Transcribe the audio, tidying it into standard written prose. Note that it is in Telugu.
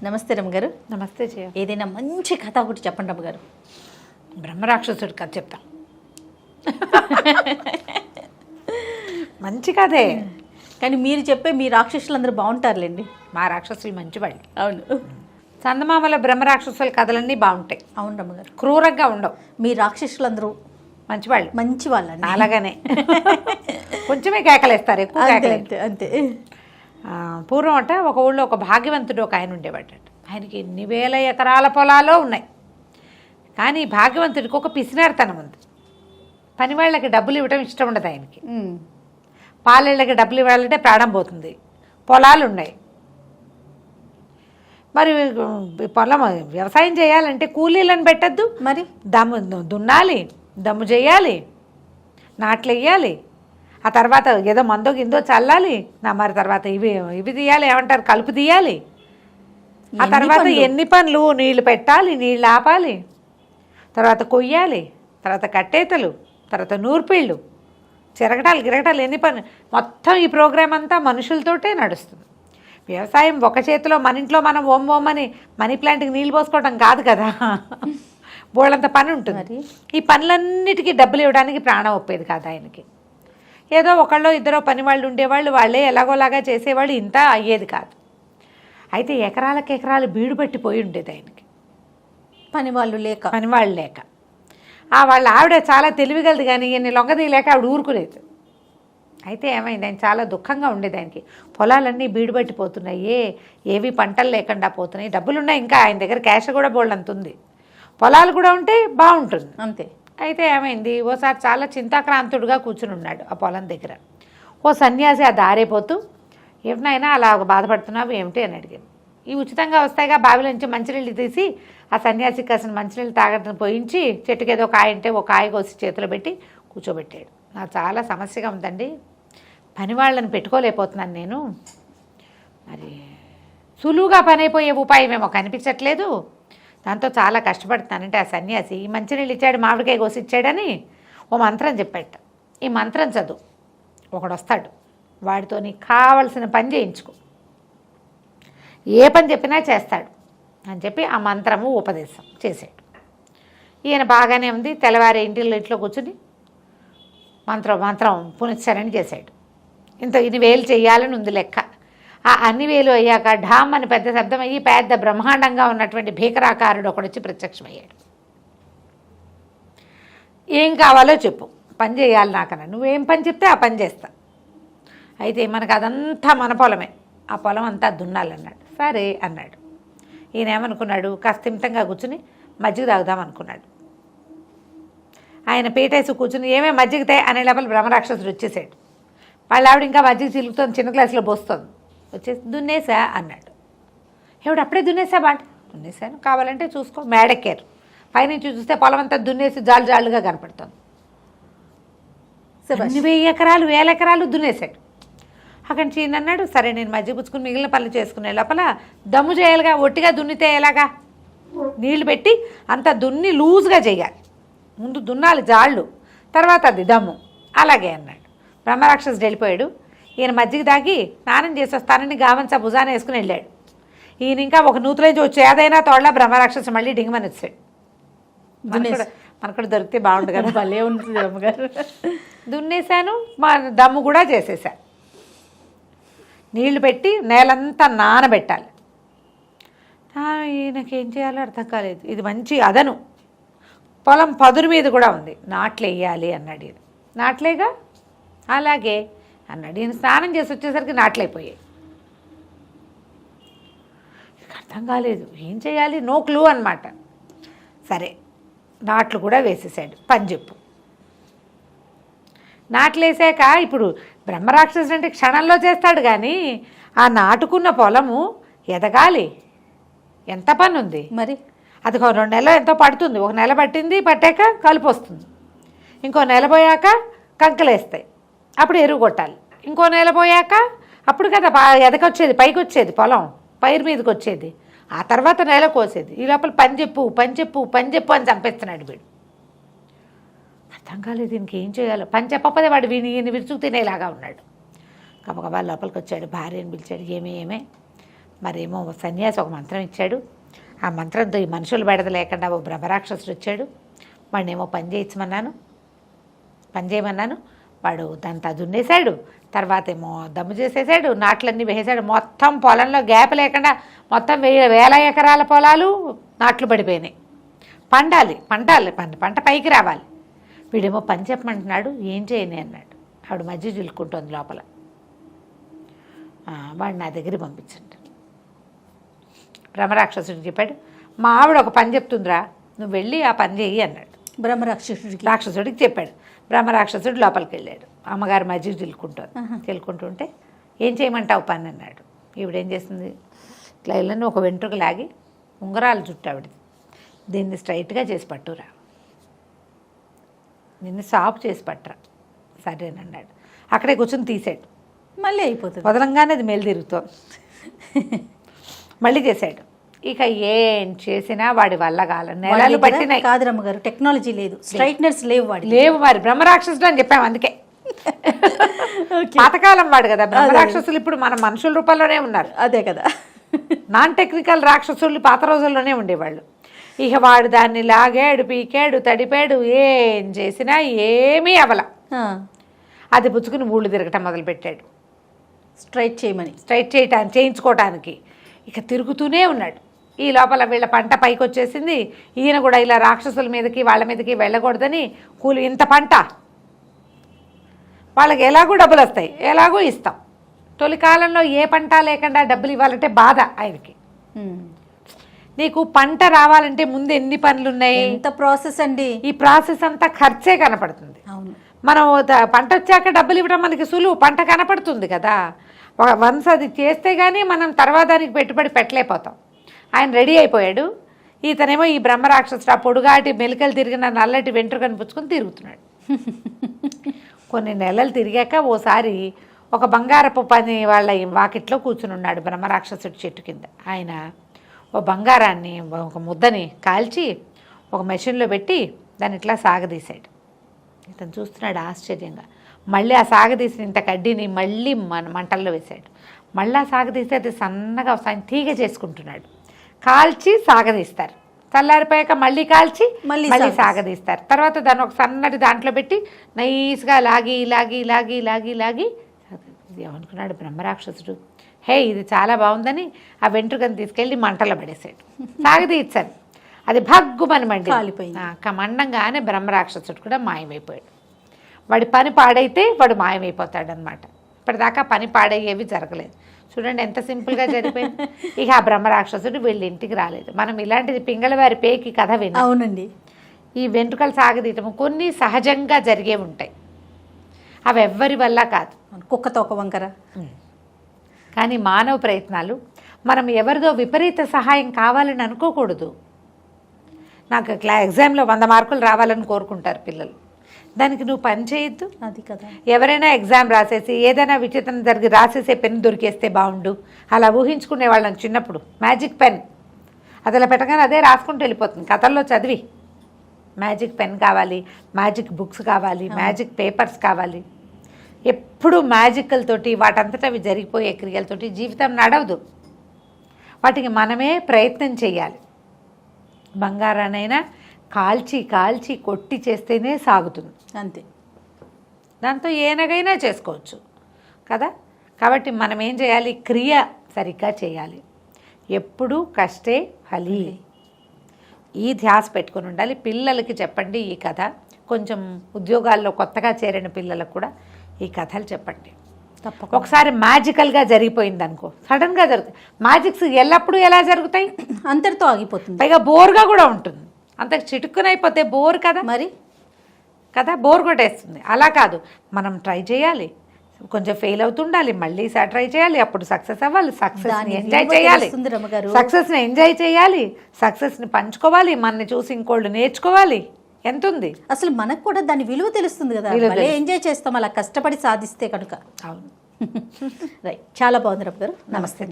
నమస్తే రమ్మగారు. నమస్తే జయ. ఏదైనా మంచి కథ ఒకటి చెప్పండి రమ్మగారు. బ్రహ్మరాక్షసుడి కథ చెప్తాం. మంచి కథే, కానీ మీరు చెప్పే మీ రాక్షసులందరూ బాగుంటారులేండి. మా రాక్షసులు మంచివాళ్ళు. అవును చందమామల బ్రహ్మరాక్షసుల కథలన్నీ బాగుంటాయి. అవును రమ్మగారు, క్రూరంగా ఉండవు. మీ రాక్షసులందరూ మంచివాళ్ళు. మంచి వాళ్ళండి. అలాగనే కొంచెమే కేకలేస్తారు, ఎక్కువ అంతే కేకలే. అంతే అంతే. పూర్వం అట ఒక ఊళ్ళో ఒక భాగ్యవంతుడు ఒక ఆయన ఉండేవాడట. ఆయనకి ఎన్ని వేల ఎకరాల పొలాలో ఉన్నాయి. కానీ భాగ్యవంతుడికి ఒక పిసినారితనం ఉంది. పని వాళ్ళకి డబ్బులు ఇవ్వడం ఇష్టం ఉండదు ఆయనకి. పాలేళ్ళకి డబ్బులు ఇవ్వాలంటే ప్రాణం పోతుంది. పొలాలు ఉన్నాయి, మరి పొలం వ్యవసాయం చేయాలంటే కూలీలను పెట్టద్దు, మరి దున్నాలి, దమ్ము చేయాలి, నాట్లు వేయాలి, ఆ తర్వాత ఏదో మందో గిందో చల్లాలి, మరి తర్వాత ఇవి తీయాలి, ఏమంటారు కలుపు తీయాలి, ఆ తర్వాత ఎన్ని పనులు, నీళ్లు పెట్టాలి, నీళ్ళు ఆపాలి, తర్వాత కొయ్యాలి, తర్వాత కట్టేతలు, తర్వాత నూర్పిళ్ళు, చిరగటాలు గిరగటాలు, ఎన్ని పనులు. మొత్తం ఈ ప్రోగ్రాం అంతా మనుషులతోటే నడుస్తుంది. వ్యవసాయం ఒక చేతిలో మన ఇంట్లో మనం ఓం ఓం అని మనీ ప్లాంట్కి నీళ్ళు పోసుకోవడం కాదు కదా, బోళ్ళంత పని ఉంటుంది. ఈ పనులన్నిటికీ డబ్బులు ఇవ్వడానికి ప్రాణం ఒప్పేది కాదు ఆయనకి. ఏదో ఒకళ్ళో ఇద్దరో పని వాళ్ళు ఉండేవాళ్ళు, వాళ్ళే ఎలాగోలాగా చేసేవాళ్ళు, ఇంత అయ్యేది కాదు. అయితే ఎకరాలకు ఎకరాలు బీడు పట్టిపోయి ఉండేది ఆయనకి, పనివాళ్ళు లేక. వాళ్ళ ఆవిడ చాలా తెలివిగలదు, కానీ ఈయన్ని లొంగదీయలేక ఆవిడ ఊరుకునేది. అయితే ఏమైంది, ఆయన చాలా దుఃఖంగా ఉండేది. ఆయనకి పొలాలన్నీ బీడు పట్టిపోతున్నాయి, ఏవి పంటలు లేకుండా పోతున్నాయి, డబ్బులున్నాయి, ఇంకా ఆయన దగ్గర క్యాష్ కూడా బోల్డంత ఉంది, పొలాలు కూడా ఉంటే బాగుంటుంది అంతే. అయితే ఏమైంది, ఓసారి చాలా చింతాక్రాంతుడుగా కూర్చుని ఉన్నాడు ఆ పొలం దగ్గర. ఓ సన్యాసి ఆ దారైపోతూ, ఏమినైనా అలా బాధపడుతున్నావు ఏమిటి అని అడిగాను. ఈ ఉచితంగా వస్తాయిగా బావిలో నుంచి మంచినీళ్ళు తీసి ఆ సన్యాసికి కాసిన మంచినీళ్ళు తాగడం పోయించి చెట్టుకి ఏదో కాయ అంటే ఒక కాయ కోసి చేతిలో పెట్టి కూర్చోబెట్టాడు. నాకు చాలా సమస్యగా ఉందండి, పని వాళ్ళని పెట్టుకోలేకపోతున్నాను నేను, మరి సులువుగా పని అయిపోయే ఉపాయం ఏమో కనిపించట్లేదు, దాంతో చాలా కష్టపడుతున్నానంటే ఆ సన్యాసి ఈ మంచినీళ్ళు ఇచ్చాడు, మామిడికాయ కోసి ఇచ్చాడని ఓ మంత్రం చెప్పాట. ఈ మంత్రం చదువు, ఒకడు వస్తాడు, వాడితో నీకు కావలసిన పని చేయించుకో, ఏ పని చెప్పినా చేస్తాడు అని చెప్పి ఆ మంత్రము ఉపదేశం చేశాడు. ఈయన బాగానే ఉంది, తెల్లవారి ఇంట్లో కూర్చుని మంత్రం పునశ్చరణ చేశాడు. ఇన్ని వేలు చేయాలని ఉంది లెక్క. ఆ అన్ని వేలు అయ్యాక ఢామ్ అని పెద్ద శబ్దం అయ్యి పెద్ద బ్రహ్మాండంగా ఉన్నటువంటి భీకరాకారుడు ఒకడొచ్చి ప్రత్యక్షమయ్యాడు. ఏం కావాలో చెప్పు, పని చేయాలి నాకన్నా, నువ్వేం పని చెప్తే ఆ పని చేస్తా. అయితే మనకు అదంతా మన పొలమే, ఆ పొలం అంతా దున్నాలన్నాడు. సరే అన్నాడు. ఈయన ఏమనుకున్నాడు, కాస్తిమితంగా కూర్చుని మజ్జిగ తాగుదాం అనుకున్నాడు. ఆయన పీటేసి కూర్చుని ఏమే మజ్జిగతే అనే లోపల బ్రహ్మరాక్షసుడు వచ్చేసాడు. వాళ్ళ ఆవిడ ఇంకా మజ్జిగ చిలుకుతుంది, చిన్న గ్లాసులో పోస్తుంది. వచ్చేసి దున్నేసా అన్నాడు. ఎవడు అప్పుడే దున్నేసా బాట, దున్నేసాను, కావాలంటే చూసుకో. మేడెక్కారు, పైనుంచి చూస్తే పొలం అంతా దున్నేసి జాలుగా కనపడుతుంది. 1000 ఎకరాలు 1000 ఎకరాలు దున్నేశాడు. అక్కడి నుంచి అన్నాడు, సరే నేను మజ్జిగ పుచ్చుకుని మిగిలిన పనులు చేసుకునే లోపల దమ్ము చేయాలిగా, ఒట్టిగా దున్నితే ఎలాగా, నీళ్లు పెట్టి అంత దున్ని లూజ్గా చేయాలి, ముందు దున్నాలి జాళ్ళు, తర్వాత అది దమ్ము, అలాగే అన్నాడు. బ్రహ్మరాక్షసుడు వెళ్ళిపోయాడు. ఈయన మజ్జిగ దాగి స్నానం చేసి వస్తానని గామంచా భుజాన వేసుకుని వెళ్ళాడు. ఈయన ఇంకా ఒక నూతులేంచి వచ్చి ఏదైనా తోడలా బ్రహ్మరాక్షసు మళ్ళీ డింగమని వచ్చాడు. మనకు దొరికితే బాగుండు కదా, భలే ఉంటుంది అమ్మగారు. దున్నేశాను, మా దమ్ము కూడా చేసేసాను. నీళ్లు పెట్టి నేలంతా నానబెట్టాలి. ఈయనకేం చేయాలో అర్థం కాలేదు. ఇది మంచి అదను, పొలం పదురు మీద కూడా ఉంది, నాట్లు వేయాలి అన్నాడు. ఈయన నాట్లేగా, అలాగే అన్నాడు. ఈయన స్నానం చేసి వచ్చేసరికి నాట్లయిపోయాయి. అర్థం కాలేదు, ఏం చేయాలి, నో క్లూ అనమాట. సరే నాట్లు కూడా వేసేసాడు. పని చెప్పు. నాట్లు వేసాక ఇప్పుడు బ్రహ్మరాక్షసుడు అంటే క్షణంలో చేస్తాడు, కానీ ఆ నాటుకున్న పొలము ఎదగాలి, ఎంత పని ఉంది మరి. అది 2 నెలలు ఎంతో పడుతుంది. 1 నెల పట్టాక కలుపు వస్తుంది, ఇంకో నెల పోయాక కంకలేస్తాయి, అప్పుడు ఎరువు కొట్టాలి, ఇంకో నెల పోయాక అప్పుడు కదా ఎదకొచ్చేది, పైకి వచ్చేది, పొలం పైరు మీదకి వచ్చేది, ఆ తర్వాత నెల కోసేది. ఈ లోపల పని చెప్పు అని చంపేస్తున్నాడు వీడు. అర్థం కాలేదు దీనికి ఏం చేయాలో. పని చెప్పకపోతే వాడు ఈయన విరుచుకు తినేలాగా ఉన్నాడు. గబగబా లోపలికి వచ్చాడు, భార్యను పిలిచాడు. ఏమే మరేమో సన్యాసి ఒక మంత్రం ఇచ్చాడు. ఆ మంత్రంతో ఈ మనుషులు బెడద లేకుండా ఓ బ్రహ్మరాక్షసుడు వచ్చాడు. వాడినేమో పని చేయమన్నాను. వాడు దాంతో దున్నేశాడు. తర్వాత ఏమో దమ్ము చేసేసాడు, నాట్లన్నీ వేసేసాడు. మొత్తం పొలంలో గ్యాప్ లేకుండా మొత్తం వేల ఎకరాల పొలాలు నాట్లు పడిపోయినాయి. పంట పైకి రావాలి. వీడేమో పని చెప్పమంటున్నాడు, ఏం చేయని అన్నాడు. ఆవిడ మధ్య చిలుక్కుంటుంది లోపల. వాడు నా దగ్గరికి పంపించండి. బ్రహ్మరాక్షసుడికి చెప్పాడు, మా ఆవిడ ఒక పని చెప్తుందిరా, నువ్వు వెళ్ళి ఆ పని చెయ్యి అన్నాడు. రాక్షసుడికి చెప్పాడు. బ్రహ్మరాక్షసుడు లోపలికి వెళ్ళాడు. అమ్మగారు మజ్జిగ చిలుకుంటుంటే ఏం చేయమంటావు పని అన్నాడు. ఈవిడేం చేస్తుంది, ఇట్లా వెళ్ళని ఒక వెంట్రుక లాగి ఉంగరాలు చుట్టూ ఆవిడది, దీన్ని స్ట్రైట్గా చేసి పట్టురా, నిన్ను సాఫ్ చేసి పట్టరా. సరేనన్నాడు. అక్కడే కూర్చొని తీసాడు. మళ్ళీ అయిపోతుంది. వదలంగానే అది మేలు తిరుగుతోంది. మళ్ళీ చేశాడు. ఇక ఏం చేసినా వాడి వల్ల కాల నెలలు పట్టినాయి. కాదు రమ్మగారు, టెక్నాలజీ లేదు, స్ట్రైట్నర్స్ లేవు. మరి బ్రహ్మరాక్షసుడు అని చెప్పాము అందుకే. పాతకాలం వాడు కదా బ్రహ్మరాక్షసులు. ఇప్పుడు మన మనుషుల రూపంలోనే ఉన్నారు. అదే కదా, నాన్ టెక్నికల్ రాక్షసులు పాత రోజుల్లోనే ఉండేవాళ్ళు. ఇక వాడు దాన్ని లాగాడు, పీకాడు, తడిపాడు, ఏం చేసినా ఏమీ అవల. అది పుచ్చుకుని ఊళ్ళు తిరగటం మొదలుపెట్టాడు. స్ట్రైట్ చేయించుకోవటానికి. ఇక తిరుగుతూనే ఉన్నాడు. ఈ లోపల వీళ్ళ పంట పైకి వచ్చేసింది. ఈయన కూడా ఇలా రాక్షసుల మీదకి వాళ్ళ మీదకి వెళ్ళకూడదని కూలి, ఇంత పంట వాళ్ళకి ఎలాగూ డబ్బులు వస్తాయి, ఎలాగూ ఇస్తాం. తొలి కాలంలో ఏ పంట లేకుండా డబ్బులు ఇవ్వాలంటే బాధ ఆయనకి. నీకు పంట రావాలంటే ముందు ఎన్ని పనులు ఉన్నాయి, ఎంత ప్రాసెస్ అండి. ఈ ప్రాసెస్ అంతా ఖర్చే కనపడుతుంది. అవును, మనం పంట వచ్చాక డబ్బులు ఇవ్వడం మనకి సులువు, పంట కనపడుతుంది కదా. వన్స్ అది చేస్తే కానీ మనం తర్వాత దానికి పెట్టుబడి పెట్టలేకపోతాం. ఆయన రెడీ అయిపోయాడు. ఇతనేమో ఈ బ్రహ్మరాక్షసుడు ఆ పొడుగాటి మెలికలు తిరిగిన నల్లటి వెంట్రుకని పుచ్చుకొని తిరుగుతున్నాడు. కొన్ని నెలలు తిరిగాక ఓసారి ఒక బంగారపు పని వాళ్ళ వాకిట్లో కూర్చుని ఉన్నాడు బ్రహ్మరాక్షసుడి చెట్టు కింద. ఆయన ఓ బంగారాన్ని, ఒక ముద్దని కాల్చి ఒక మెషిన్లో పెట్టి దాన్ని ఇట్లా సాగదీశాడు. ఇతను చూస్తున్నాడు ఆశ్చర్యంగా. మళ్ళీ ఆ సాగదీసిన ఇంత కడ్డీని మళ్ళీ మంటల్లో వేశాడు. మళ్ళీ సాగదీస్తే అది సన్నగా ఆయన తీగ చేసుకుంటున్నాడు. కాల్చి సాగదీస్తారు. చల్లారిపోయాక మళ్ళీ కాల్చి మళ్ళీ సాగదీస్తారు. తర్వాత దాన్ని ఒక సన్నటి దాంట్లో పెట్టి నైస్గా లాగి ఏమనుకున్నాడు బ్రహ్మరాక్షసుడు, హే ఇది చాలా బాగుందని ఆ వెంట్రుకని తీసుకెళ్ళి మంటలో పడేసాడు. సాగదీశారు. అది భగ్గుమని మండంగానే బ్రహ్మరాక్షసుడు కూడా మాయమైపోయాడు. వాడి పని పాడైతే వాడు మాయమైపోతాడు అనమాట. ఇప్పటిదాకా పని పాడయ్యేవి జరగలేదు. చూడండి ఎంత సింపుల్గా జరిగిపోయింది. ఇక ఆ బ్రహ్మరాక్షసుడు వీళ్ళ ఇంటికి రాలేదు. మనం ఇలాంటిది పింగళవారి పేకి కథ విన్నాం. అవునండి. ఈ వెంట్రుకలు సాగదీయటము కొన్ని సహజంగా జరిగే ఉంటాయి, అవి ఎవ్వరి వల్ల కాదు. కుక్కతో ఒక వంకర. కానీ మానవ ప్రయత్నాలు, మనం ఎవరిదో విపరీత సహాయం కావాలని అనుకోకూడదు. నాకు ఎగ్జామ్లో 100 మార్కులు రావాలని కోరుకుంటారు పిల్లలు. దానికి నువ్వు పని చేయొద్దు. అది కదా, ఎవరైనా ఎగ్జామ్ రాసేసి ఏదైనా విచిత్రం జరిగి రాసేసే పెన్ దొరికేస్తే బాగుండు అలా ఊహించుకునే వాళ్ళం చిన్నప్పుడు. మ్యాజిక్ పెన్ అది అలా పెట్టగానే అదే రాసుకుంటూ వెళ్ళిపోతుంది. కథల్లో చదివి మ్యాజిక్ పెన్ కావాలి, మ్యాజిక్ బుక్స్ కావాలి, మ్యాజిక్ పేపర్స్ కావాలి. ఎప్పుడు మ్యాజిక్లతోటి వాటంతటా అవి జరిగిపోయే క్రియలతోటి జీవితం నడవదు. వాటికి మనమే ప్రయత్నం చేయాలి. బంగారానైనా కాల్చి కొట్టి చేస్తేనే సాగుతుంది. అంతే. దాంతో ఏనగైనా చేసుకోవచ్చు కదా. కాబట్టి మనం ఏం చేయాలి, క్రియ సరిగ్గా చేయాలి. ఎప్పుడూ కష్టే ఫలి, ఈ ధ్యాస పెట్టుకుని ఉండాలి. పిల్లలకి చెప్పండి ఈ కథ. కొంచెం ఉద్యోగాల్లో కొత్తగా చేరిన పిల్లలకు కూడా ఈ కథలు చెప్పండి. తప్పకుండా. ఒకసారి మ్యాజికల్గా జరిగిపోయింది అనుకో, సడన్గా జరుగుతాయి. మ్యాజిక్స్ ఎల్లప్పుడూ ఎలా జరుగుతాయి, అంతటితో ఆగిపోతుంది. పైగా బోర్గా కూడా ఉంటుంది. అంత చిటుక్కునైపోతే బోర్ కదా, మరి కదా బోర్ కొట్టేస్తుంది. అలా కాదు, మనం ట్రై చేయాలి, కొంచెం ఫెయిల్ అవుతుండాలి, మళ్ళీ ట్రై చేయాలి, అప్పుడు సక్సెస్ అవ్వాలి. సక్సెస్ని ఎంజాయ్ చేయాలి, సక్సెస్ని ఎంజాయ్ చేయాలి, సక్సెస్ని పంచుకోవాలి, మనని చూసి ఇంకోళ్ళు నేర్చుకోవాలి. ఎంత ఉంది అసలు మనకు కూడా దాని విలువ తెలుస్తుంది కదా, ఎంజాయ్ చేస్తాం అలా కష్టపడి సాధిస్తే కనుక. అవును. రైట్, చాలా బాగుంది రమ్మ గారు. నమస్తే.